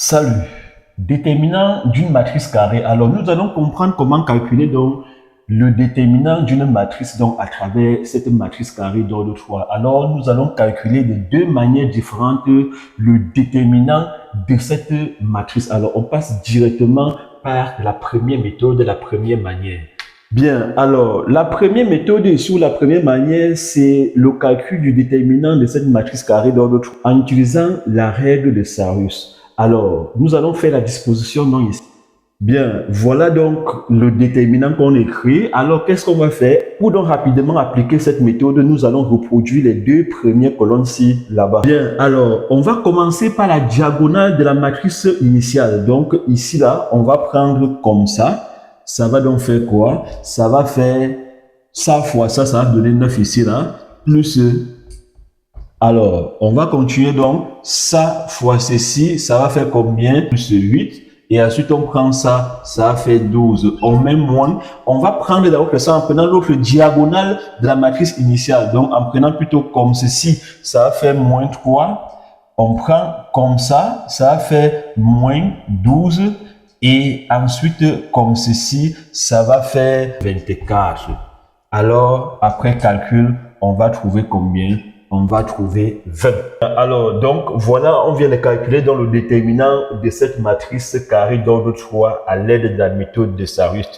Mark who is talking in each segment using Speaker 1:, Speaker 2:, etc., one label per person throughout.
Speaker 1: Salut. Déterminant d'une matrice carrée. Alors, nous allons comprendre comment calculer donc le déterminant d'une matrice donc à travers cette matrice carrée d'ordre 3. Alors, nous allons calculer de deux manières différentes le déterminant de cette matrice. Alors, on passe directement par la première méthode, la première manière. Bien, alors, la première méthode ou la première manière, c'est le calcul du déterminant de cette matrice carrée d'ordre 3 en utilisant la règle de Sarrus. Alors, nous allons faire la disposition non ici. Bien, voilà donc le déterminant qu'on écrit. Alors, qu'est-ce qu'on va faire? Pour donc rapidement appliquer cette méthode, nous allons reproduire les deux premières colonnes-ci, là-bas. Bien, alors, on va commencer par la diagonale de la matrice initiale. Donc, ici, là, on va prendre comme ça. Ça va donc faire quoi? Ça va faire ça fois ça, ça va donner 9 ici, là, plus... Alors, on va continuer donc, ça fois ceci, ça va faire combien? Plus 8. Et ensuite, on prend ça, ça va faire 12. On met moins. On va prendre d'abord ça en prenant l'autre diagonale de la matrice initiale. Donc, en prenant plutôt comme ceci, ça va faire moins 3. On prend comme ça va faire moins 12. Et ensuite, comme ceci, ça va faire 24. Alors, après calcul, on va trouver combien? On va trouver 20. Alors, donc, voilà, on vient de calculer dans le déterminant de cette matrice carrée d'ordre 3 à l'aide de la méthode de Sarrus.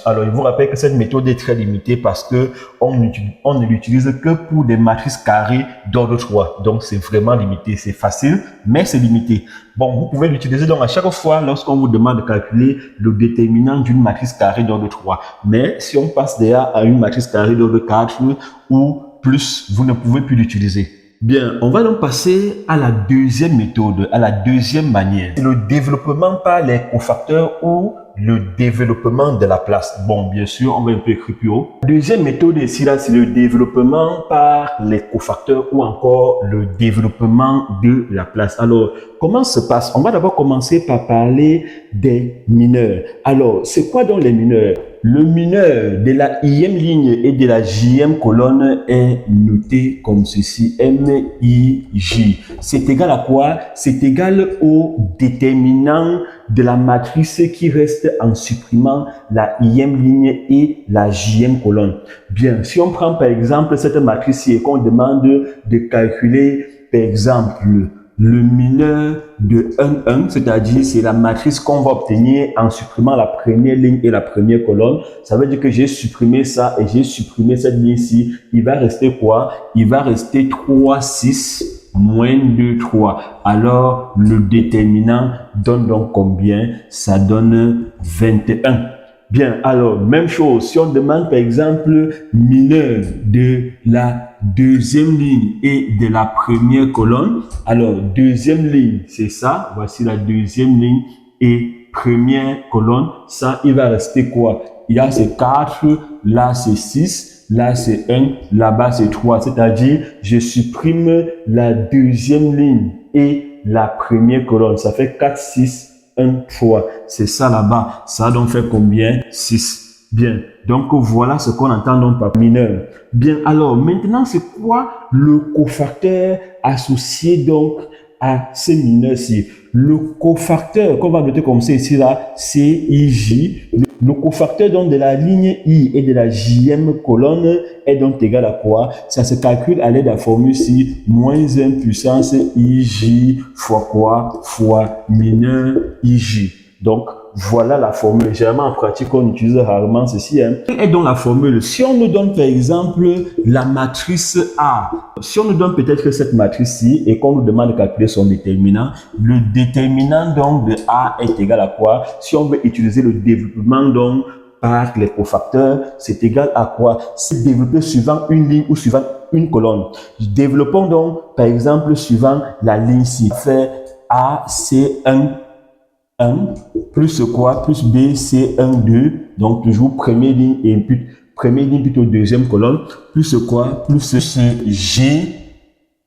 Speaker 1: Alors, je vous rappelle que cette méthode est très limitée parce que on ne l'utilise que pour des matrices carrées d'ordre 3. Donc, c'est vraiment limité. C'est facile, mais c'est limité. Bon, vous pouvez l'utiliser donc à chaque fois lorsqu'on vous demande de calculer le déterminant d'une matrice carrée d'ordre 3. Mais si on passe déjà à une matrice carrée d'ordre 4 ou plus, vous ne pouvez plus l'utiliser. Bien, on va donc passer à la deuxième méthode, à la deuxième manière. C'est le développement par les cofacteurs ou le développement de la place. Bon, bien sûr, on va un peu écrire plus haut. La deuxième méthode ici, là, c'est le développement par les cofacteurs ou encore le développement de la place. Alors, comment se passe? On va d'abord commencer par parler des mineurs. Alors, c'est quoi donc les mineurs? Le mineur de la ième ligne et de la jième colonne est noté comme ceci, MIJ. C'est égal à quoi? C'est égal au déterminant de la matrice qui reste en supprimant la ième ligne et la jième colonne. Bien, si on prend par exemple cette matrice-ci et qu'on demande de calculer par exemple le mineur de 1, 1, c'est-à-dire c'est la matrice qu'on va obtenir en supprimant la première ligne et la première colonne. Ça veut dire que j'ai supprimé ça et j'ai supprimé cette ligne-ci. Il va rester quoi? Il va rester 3, 6, moins 2, 3. Alors, le déterminant donne donc combien? Ça donne 21. Bien, alors, même chose, si on demande par exemple mineur de la deuxième ligne et de la première colonne, alors deuxième ligne, c'est ça, voici la deuxième ligne et première colonne, ça, il va rester quoi? Il y a c'est 4, là c'est 6, là c'est 1, là-bas c'est 3, c'est-à-dire je supprime la deuxième ligne et la première colonne, ça fait 4, 6, 1, 3. C'est ça là-bas. Ça donc fait combien? 6. Bien. Donc, voilà ce qu'on entend donc par mineur. Bien. Alors, maintenant, c'est quoi le cofacteur associé donc à ces mineurs-ci? Le cofacteur qu'on va noter comme ça ici là, c'est IJ. Le cofacteur donc de la ligne I et de la jième colonne est donc égal à quoi? Ça se calcule à l'aide de la formule ici, moins 1 puissance IJ fois quoi? Fois mineur IJ. Donc, voilà la formule. Généralement, en pratique, on utilise rarement ceci. Quelle est donc la formule? Si on nous donne, par exemple, la matrice A, si on nous donne peut-être cette matrice-ci et qu'on nous demande de calculer son déterminant, le déterminant donc de A est égal à quoi? Si on veut utiliser le développement donc par les cofacteurs, c'est égal à quoi? C'est développé suivant une ligne ou suivant une colonne. Développons donc, par exemple, suivant la ligne-ci. Fait A, C, 1, plus quoi? Plus B, C, 1, 2. Donc, toujours première ligne et première ligne plutôt deuxième colonne. Plus quoi? Plus G,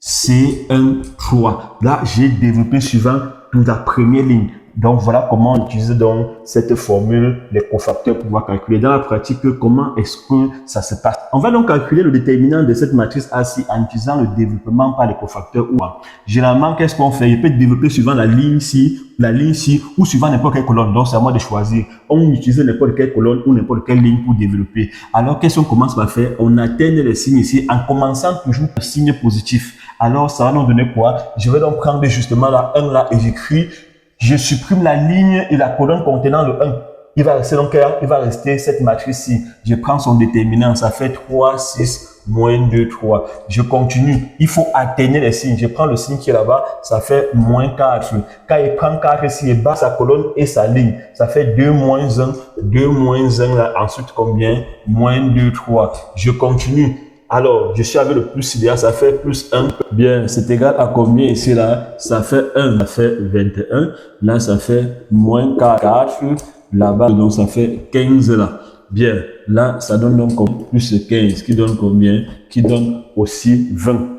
Speaker 1: C, 1, 3. Là, j'ai développé suivant toute la première ligne. Donc, voilà comment on utilise donc cette formule, les cofacteurs pour pouvoir calculer. Dans la pratique, comment est-ce que ça se passe? On va donc calculer le déterminant de cette matrice A-ci en utilisant le développement par les cofacteurs ou A. Généralement, qu'est-ce qu'on fait? Il peut être développé suivant la ligne ci, ou suivant n'importe quelle colonne. Donc, c'est à moi de choisir. On utilise n'importe quelle colonne ou n'importe quelle ligne pour développer. Alors, qu'est-ce qu'on commence par faire? On atteint les signes ici en commençant toujours par le signe positif. Alors, ça va nous donner quoi? Je vais donc prendre justement la 1 là et j'écris, je supprime la ligne et la colonne contenant le 1. Il va rester donc, il va rester cette matrice-ci. Je prends son déterminant, ça fait 3, 6, moins 2, 3. Je continue. Il faut atteindre les signes. Je prends le signe qui est là-bas, ça fait moins 4. Quand il prend 4 ici, il bat sa colonne et sa ligne. Ça fait 2 moins 1, 2 moins 1 là. Ensuite, combien? Moins 2, 3. Je continue. Alors, je suis avec le plus idéal, ça fait plus 1. Bien, c'est égal à combien ici là? Ça fait 1, ça fait 21. Là, ça fait moins 4. Là-bas, donc ça fait 15 là. Bien, là, ça donne donc plus 15, qui donne combien? Qui donne aussi 20.